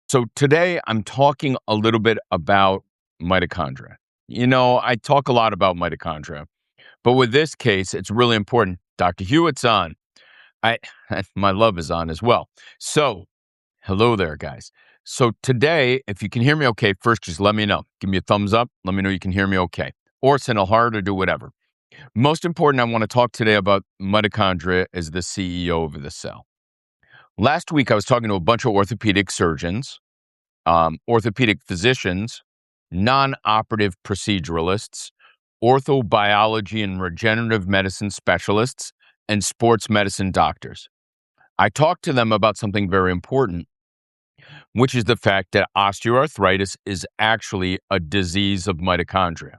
So today I'm talking a little bit about mitochondria. I talk a lot about mitochondria, but with this case, it's really important. Dr. Hewitt's on. I my love is on as well. So, hello there, guys. So today, if you can hear me okay, first just let me know. Give me a thumbs up. Let me know you can hear me okay. Or send a heart or do whatever. Most important, I want to talk today about mitochondria as the CEO of the cell. Last week, I was talking to a bunch of orthopedic surgeons, orthopedic physicians, non operative proceduralists, orthobiology and regenerative medicine specialists, and sports medicine doctors. I talked to them about something very important, which is the fact that osteoarthritis is actually a disease of mitochondria.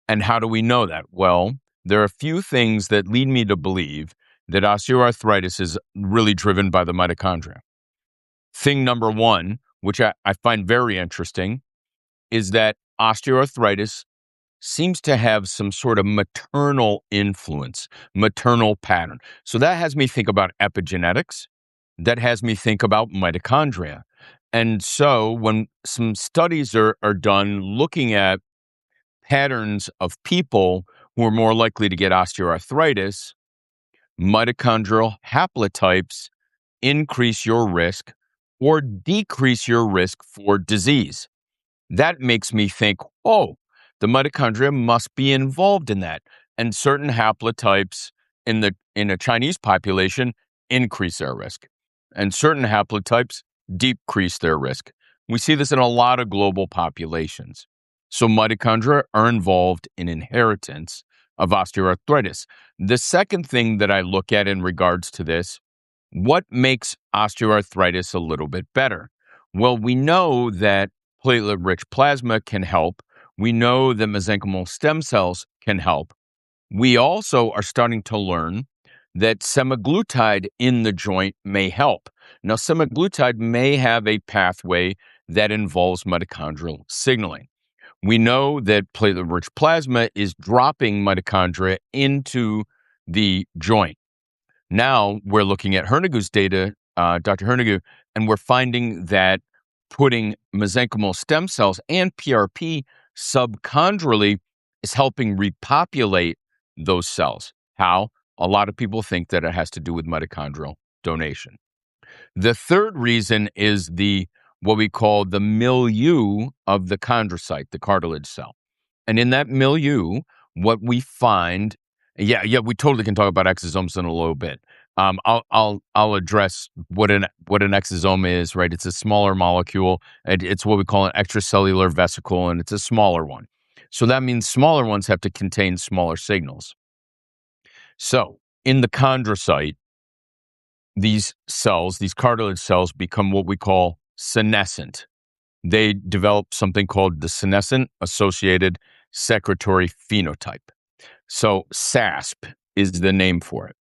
And how do we know that? Well, there are a few things that lead me to believe that osteoarthritis is really driven by the mitochondria. Thing number one, which I find very interesting, is that osteoarthritis seems to have some sort of maternal influence, maternal pattern. So that has me think about epigenetics. That has me think about mitochondria. And so when some studies are done looking at patterns of people who are more likely to get osteoarthritis, mitochondrial haplotypes increase your risk or decrease your risk for disease. That makes me think, oh, the mitochondria must be involved in that. And certain haplotypes in a Chinese population increase their risk. And certain haplotypes decrease their risk. We see this in a lot of global populations. So mitochondria are involved in inheritance of osteoarthritis. The second thing that I look at in regards to this, what makes osteoarthritis a little bit better? Well, we know that platelet-rich plasma can help. We know that mesenchymal stem cells can help. We also are starting to learn that semaglutide in the joint may help. Now, semaglutide may have a pathway that involves mitochondrial signaling. We know that platelet-rich plasma is dropping mitochondria into the joint. Now we're looking at Hernigu's data, Dr. Hernigu, and we're finding that putting mesenchymal stem cells and PRP subchondrally is helping repopulate those cells. How? A lot of people think that it has to do with mitochondrial donation. The third reason is what we call the milieu of the chondrocyte, the cartilage cell. And in that milieu, what we find, we totally can talk about exosomes in a little bit. I'll address what an exosome is, right? It's a smaller molecule. It's what we call an extracellular vesicle, and it's a smaller one. So that means smaller ones have to contain smaller signals. So in the chondrocyte, these cells, these cartilage cells, become what we call senescent. They develop something called the senescent associated secretory phenotype. So SASP is the name for it.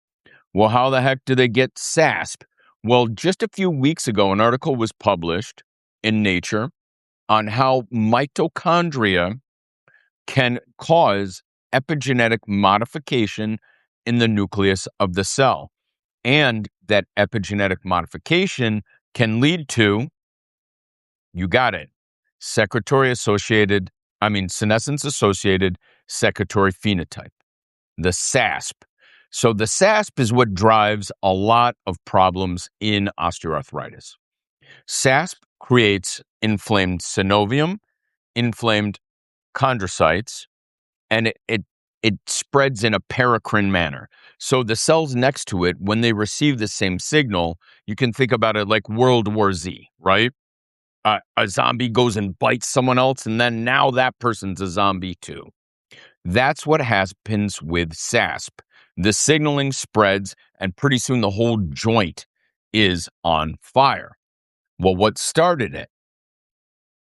Well, how the heck do they get SASP? Well, just a few weeks ago, an article was published in Nature on how mitochondria can cause epigenetic modification in the nucleus of the cell. And that epigenetic modification can lead to, you got it, senescence associated secretory phenotype, the SASP. So the SASP is what drives a lot of problems in osteoarthritis. SASP creates inflamed synovium, inflamed chondrocytes, and it spreads in a paracrine manner. So the cells next to it, when they receive the same signal, you can think about it like World War Z, right? A zombie goes and bites someone else, and then now that person's a zombie too. That's what happens with SASP. The signaling spreads, and pretty soon the whole joint is on fire. Well, what started it?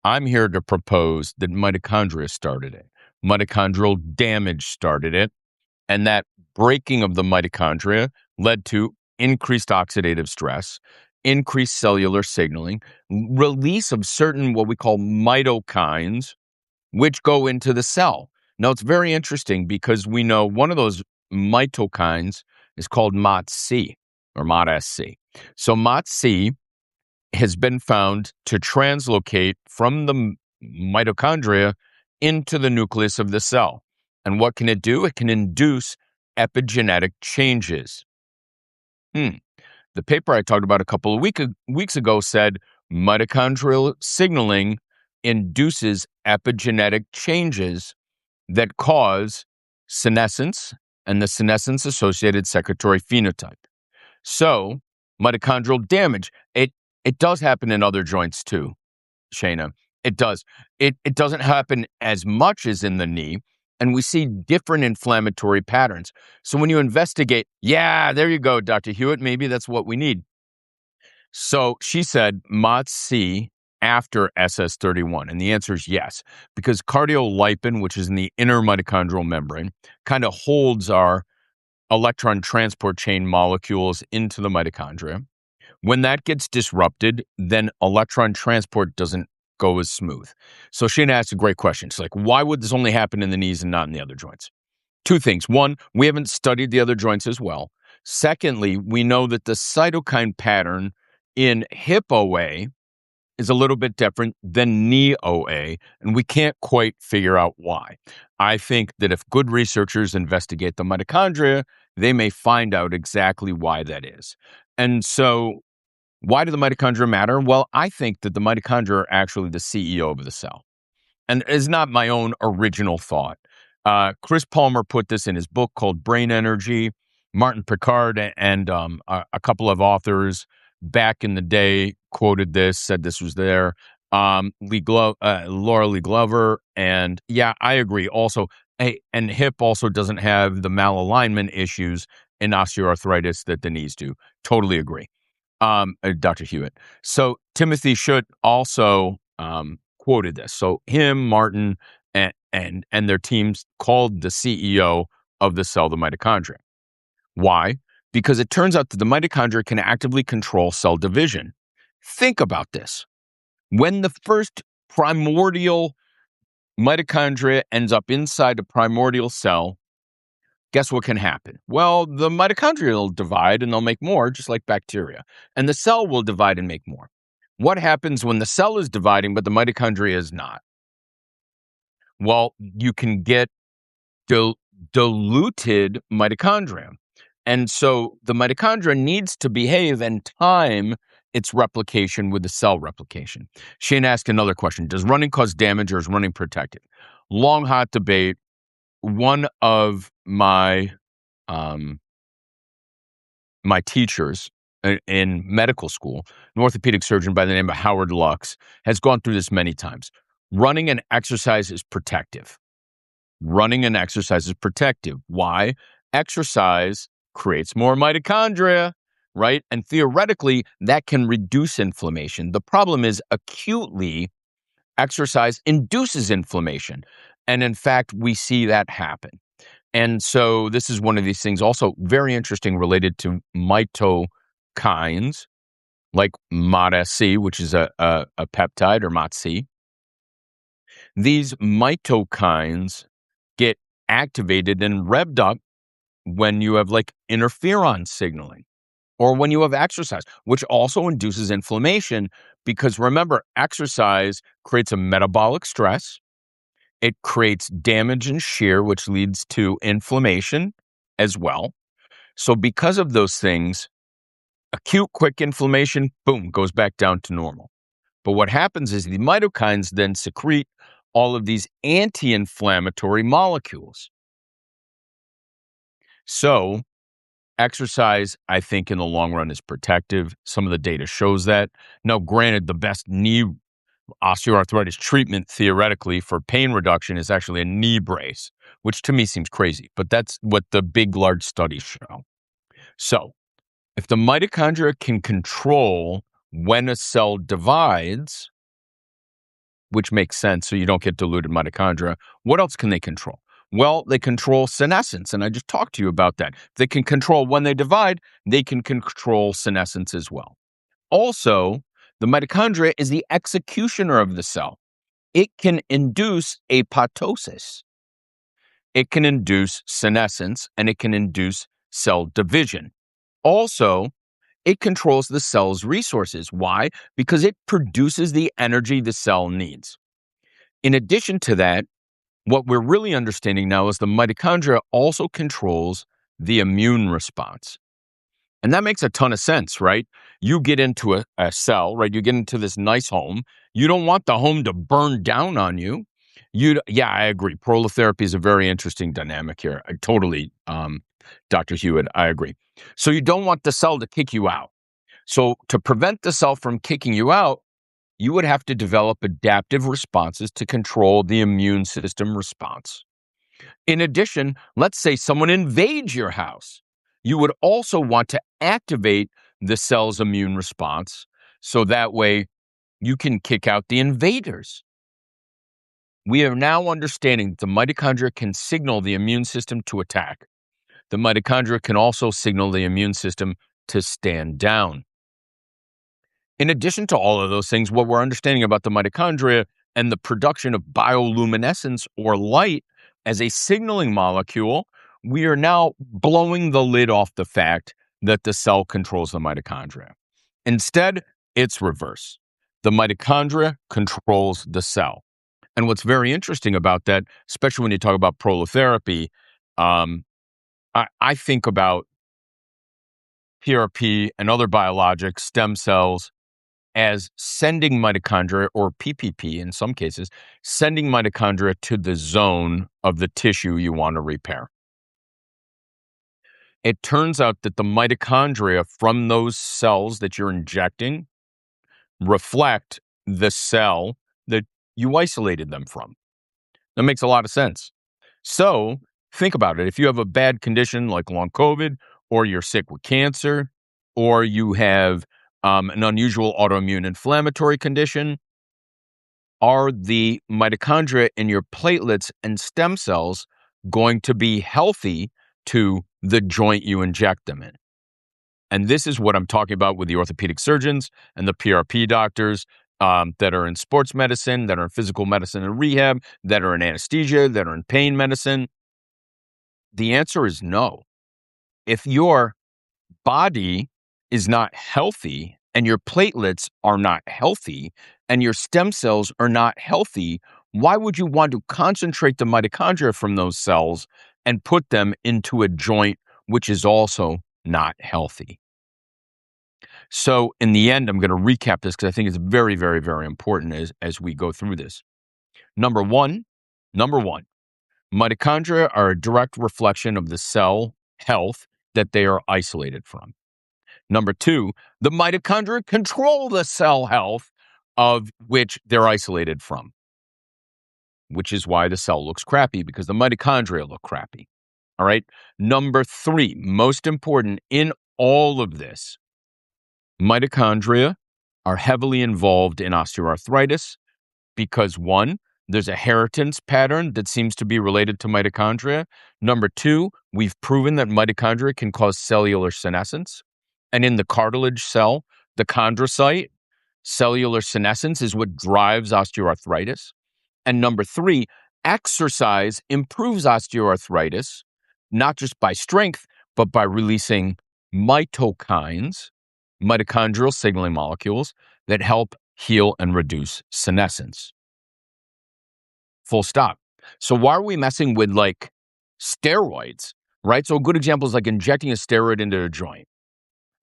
I'm here to propose that mitochondria started it. Mitochondrial damage started it, and that breaking of the mitochondria led to increased oxidative stress, increased cellular signaling, release of certain what we call mitokines, which go into the cell. Now, it's very interesting because we know one of those mitokines is called MOTS-C or MOTS-C. So MOTS-C has been found to translocate from the mitochondria into the nucleus of the cell. And what can it do? It can induce epigenetic changes. The paper I talked about a couple of weeks ago said mitochondrial signaling induces epigenetic changes that cause senescence and the senescence-associated secretory phenotype. So, mitochondrial damage, it does happen in other joints too, Shayna. It does. It doesn't happen as much as in the knee, and we see different inflammatory patterns. So when you investigate, yeah, there you go, Dr. Hewitt, maybe that's what we need. So she said MOTS-C after SS31, and the answer is yes, because cardiolipin, which is in the inner mitochondrial membrane, kind of holds our electron transport chain molecules into the mitochondria. When that gets disrupted, then electron transport doesn't go as smooth. So Shana asked a great question. She's like, why would this only happen in the knees and not in the other joints? Two things. One, we haven't studied the other joints as well. Secondly, we know that the cytokine pattern in hip OA is a little bit different than knee OA, and we can't quite figure out why. I think that if good researchers investigate the mitochondria, they may find out exactly why that is. And so, why do the mitochondria matter? Well, I think that the mitochondria are actually the CEO of the cell. And it's not my own original thought. Chris Palmer put this in his book called Brain Energy. Martin Picard and a couple of authors back in the day quoted this, said this was there. Laura Lee Glover, and yeah, I agree. Also, hey, and hip also doesn't have the malalignment issues in osteoarthritis that the knees do. Totally agree. Dr. Hewitt. So Timothy Schutt also quoted this. So him, Martin, and their teams called the CEO of the cell the mitochondria. Why? Because it turns out that the mitochondria can actively control cell division. Think about this. When the first primordial mitochondria ends up inside a primordial cell, guess what can happen? Well, the mitochondria will divide and they'll make more, just like bacteria. And the cell will divide and make more. What happens when the cell is dividing, but the mitochondria is not? Well, you can get diluted mitochondria. And so the mitochondria needs to behave and time its replication with the cell replication. Shane asked another question. Does running cause damage or is running protected? Long, hot debate. One of my my teachers in medical school, an orthopedic surgeon by the name of Howard Lux, has gone through this many times. Running and exercise is protective. Running and exercise is protective. Why? Exercise creates more mitochondria, right? And theoretically, that can reduce inflammation. The problem is acutely, exercise induces inflammation. And in fact, we see that happen. And so this is one of these things also very interesting related to mitokines, like MOTS-C, which is a peptide, or MOTS-C. These mitokines get activated and revved up when you have like interferon signaling or when you have exercise, which also induces inflammation because remember, exercise creates a metabolic stress. It creates damage and shear, which leads to inflammation as well. So because of those things, acute quick inflammation, boom, goes back down to normal. But what happens is the mitokines then secrete all of these anti-inflammatory molecules. So exercise, I think, in the long run is protective. Some of the data shows that. Now, granted, the best knee osteoarthritis treatment theoretically for pain reduction is actually a knee brace, which to me seems crazy, but that's what the big, large studies show. So if the mitochondria can control when a cell divides, which makes sense so you don't get diluted mitochondria, what else can they control? Well, they control senescence, and I just talked to you about that. They can control when they divide, they can control senescence as well. Also, the mitochondria is the executioner of the cell. It can induce apoptosis. It can induce senescence, and it can induce cell division. Also, it controls the cell's resources. Why? Because it produces the energy the cell needs. In addition to that, what we're really understanding now is the mitochondria also controls the immune response. And that makes a ton of sense, right? You get into a cell, right? You get into this nice home. You don't want the home to burn down on you. Yeah, I agree. Prolotherapy is a very interesting dynamic here. I totally, Dr. Hewitt, I agree. So you don't want the cell to kick you out. So to prevent the cell from kicking you out, you would have to develop adaptive responses to control the immune system response. In addition, let's say someone invades your house. You would also want to activate the cell's immune response so that way you can kick out the invaders. We are now understanding that the mitochondria can signal the immune system to attack. The mitochondria can also signal the immune system to stand down. In addition to all of those things, what we're understanding about the mitochondria and the production of bioluminescence or light as a signaling molecule, we are now blowing the lid off the fact that the cell controls the mitochondria. Instead, it's reverse. The mitochondria controls the cell. And what's very interesting about that, especially when you talk about prolotherapy, I think about PRP and other biologics, stem cells, as sending mitochondria, or PPP in some cases, sending mitochondria to the zone of the tissue you want to repair. It turns out that the mitochondria from those cells that you're injecting reflect the cell that you isolated them from. That makes a lot of sense. So think about it. If you have a bad condition like long COVID, or you're sick with cancer, or you have an unusual autoimmune inflammatory condition, are the mitochondria in your platelets and stem cells going to be healthy to the joint you inject them in? And this is what I'm talking about with the orthopedic surgeons and the PRP doctors that are in sports medicine, that are in physical medicine and rehab, that are in anesthesia, that are in pain medicine. The answer is no. If your body is not healthy and your platelets are not healthy and your stem cells are not healthy, why would you want to concentrate the mitochondria from those cells and put them into a joint which is also not healthy? So in the end, I'm going to recap this because I think it's very, very, very important as we go through this. Number one, mitochondria are a direct reflection of the cell health that they are isolated from. Number two, the mitochondria control the cell health of which they're isolated from, which is why the cell looks crappy, because the mitochondria look crappy. All right. Number three, most important in all of this, mitochondria are heavily involved in osteoarthritis because, one, there's a inheritance pattern that seems to be related to mitochondria. Number two, we've proven that mitochondria can cause cellular senescence. And in the cartilage cell, the chondrocyte, cellular senescence is what drives osteoarthritis. And number three, exercise improves osteoarthritis, not just by strength, but by releasing mitokines, mitochondrial signaling molecules that help heal and reduce senescence. Full stop. So why are we messing with like steroids, right? So a good example is like injecting a steroid into a joint.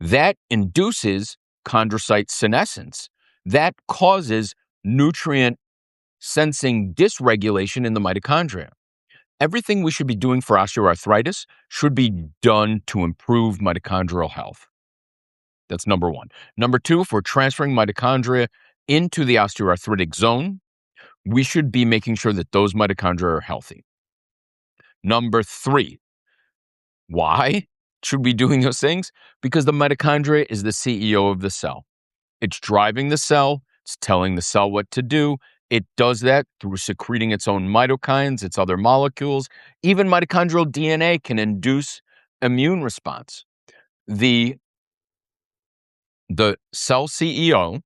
That induces chondrocyte senescence. That causes nutrient sensing dysregulation in the mitochondria. Everything we should be doing for osteoarthritis should be done to improve mitochondrial health. That's number one. Number two, if we're transferring mitochondria into the osteoarthritic zone, we should be making sure that those mitochondria are healthy. Number three, why should we be doing those things? Because the mitochondria is the CEO of the cell. It's driving the cell. It's telling the cell what to do. It does that through secreting its own mitokines, its other molecules. Even mitochondrial DNA can induce immune response. The cell CEO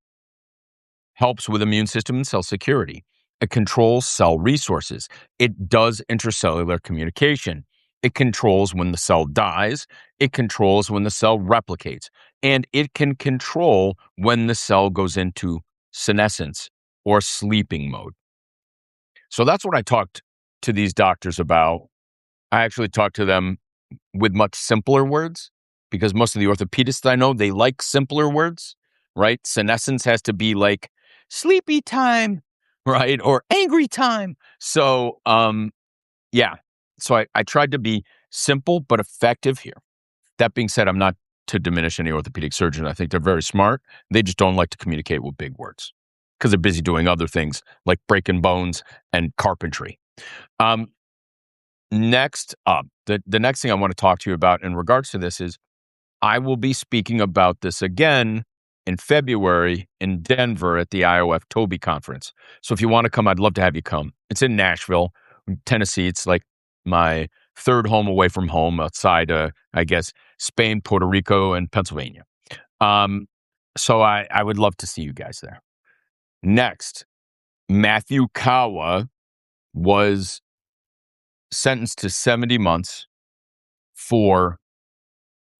helps with immune system and cell security. It controls cell resources. It does intracellular communication. It controls when the cell dies. It controls when the cell replicates. and it can control when the cell goes into senescence or sleeping mode. So that's what I talked to these doctors about. I actually talked to them with much simpler words because most of the orthopedists I know, they like simpler words, right? Senescence has to be like sleepy time, right? Or angry time. So, yeah. So I tried to be simple but effective here. That being said, I'm not to diminish any orthopedic surgeon. I think they're very smart. They just don't like to communicate with big words because they're busy doing other things like breaking bones and carpentry. Um, Next up, the next thing I want to talk to you about in regards to this is I will be speaking about this again in February in Denver at the IOF Toby conference. So if you want to come, I'd love to have you come. It's in Nashville, Tennessee. It's like my third home away from home outside, I guess, Spain, Puerto Rico, and Pennsylvania. Um, so I would love to see you guys there. Next, Matthew Kawa was sentenced to 70 months for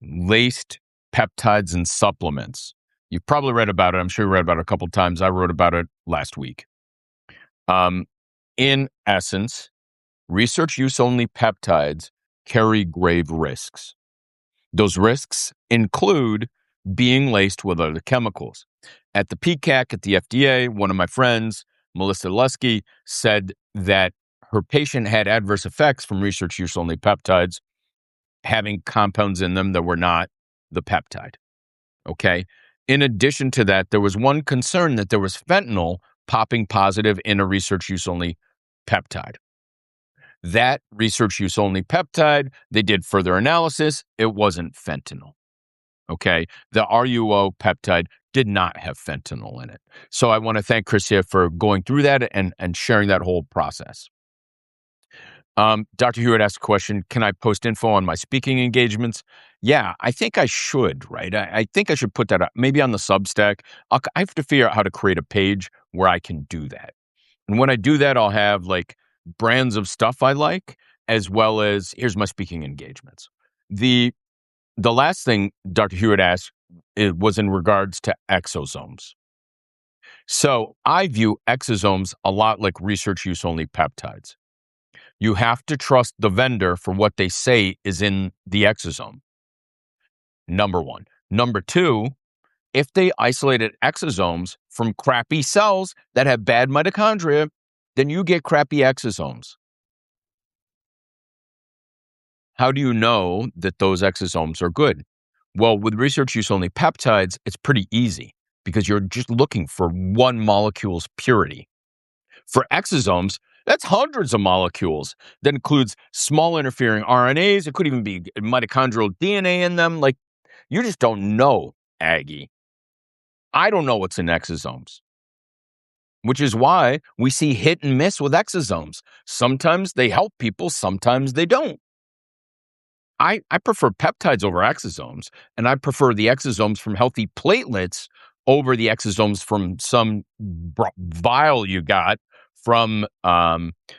laced peptides and supplements. You've probably read about it. I'm sure you read about it a couple of times. I wrote about it last week. In essence, research use only peptides carry grave risks. Those risks include being laced with other chemicals. At the PCAC at the FDA, one of my friends, Melissa Lusky, said that her patient had adverse effects from research use only peptides having compounds in them that were not the peptide. Okay. In addition to that, there was one concern that there was fentanyl popping positive in a research use only peptide. That research use only peptide, they did further analysis. It wasn't fentanyl. Okay. The RUO peptide did not have fentanyl in it. So I want to thank Christia for going through that and sharing that whole process. Dr. Hewitt asked a question, can I post info on my speaking engagements? Yeah, I think I should, right? I think I should put that up, maybe on the Substack. I have to figure out how to create a page where I can do that. And when I do that, I'll have like brands of stuff I like, as well as here's my speaking engagements. The last thing Dr. Hewitt asked was in regards to exosomes. So I view exosomes a lot like research use only peptides. You have to trust the vendor for what they say is in the exosome. Number one. Number two, if they isolated exosomes from crappy cells that have bad mitochondria, then you get crappy exosomes. How do you know that those exosomes are good? Well, with research use only peptides, it's pretty easy because you're just looking for one molecule's purity. For exosomes, that's hundreds of molecules. That includes small interfering RNAs. It could even be mitochondrial DNA in them. Like, you just don't know, Aggie. I don't know what's in exosomes, which is why we see hit and miss with exosomes. Sometimes they help people, sometimes they don't. I prefer peptides over exosomes, and I prefer the exosomes from healthy platelets over the exosomes from some vial you got from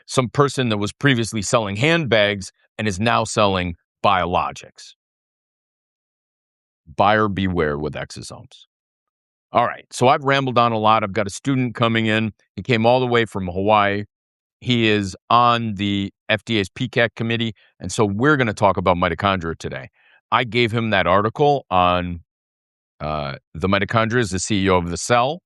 some person that was previously selling handbags and is now selling biologics. Buyer beware with exosomes. All right, so I've rambled on a lot. I've got a student coming in. He came all the way from Hawaii. He is on the FDA's PCAC committee, and so we're going to talk about mitochondria today. I gave him that article on the mitochondria as the CEO of the cell.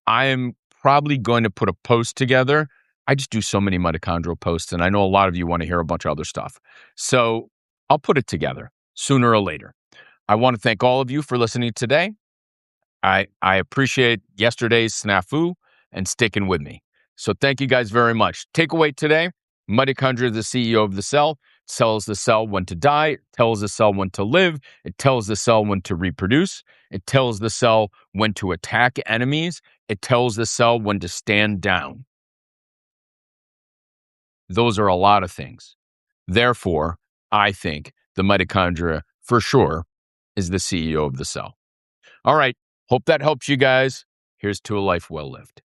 I am probably going to put a post together. I just do so many mitochondrial posts, and I know a lot of you want to hear a bunch of other stuff. So I'll put it together sooner or later. I want to thank all of you for listening today. I appreciate yesterday's snafu and sticking with me. So thank you guys very much. Takeaway today, mitochondria is the CEO of the cell. It tells the cell when to die. It tells the cell when to live. It tells the cell when to reproduce. It tells the cell when to attack enemies. It tells the cell when to stand down. Those are a lot of things. Therefore, I think the mitochondria, for sure, is the CEO of the cell. All right. Hope that helps you guys. Here's to a life well lived.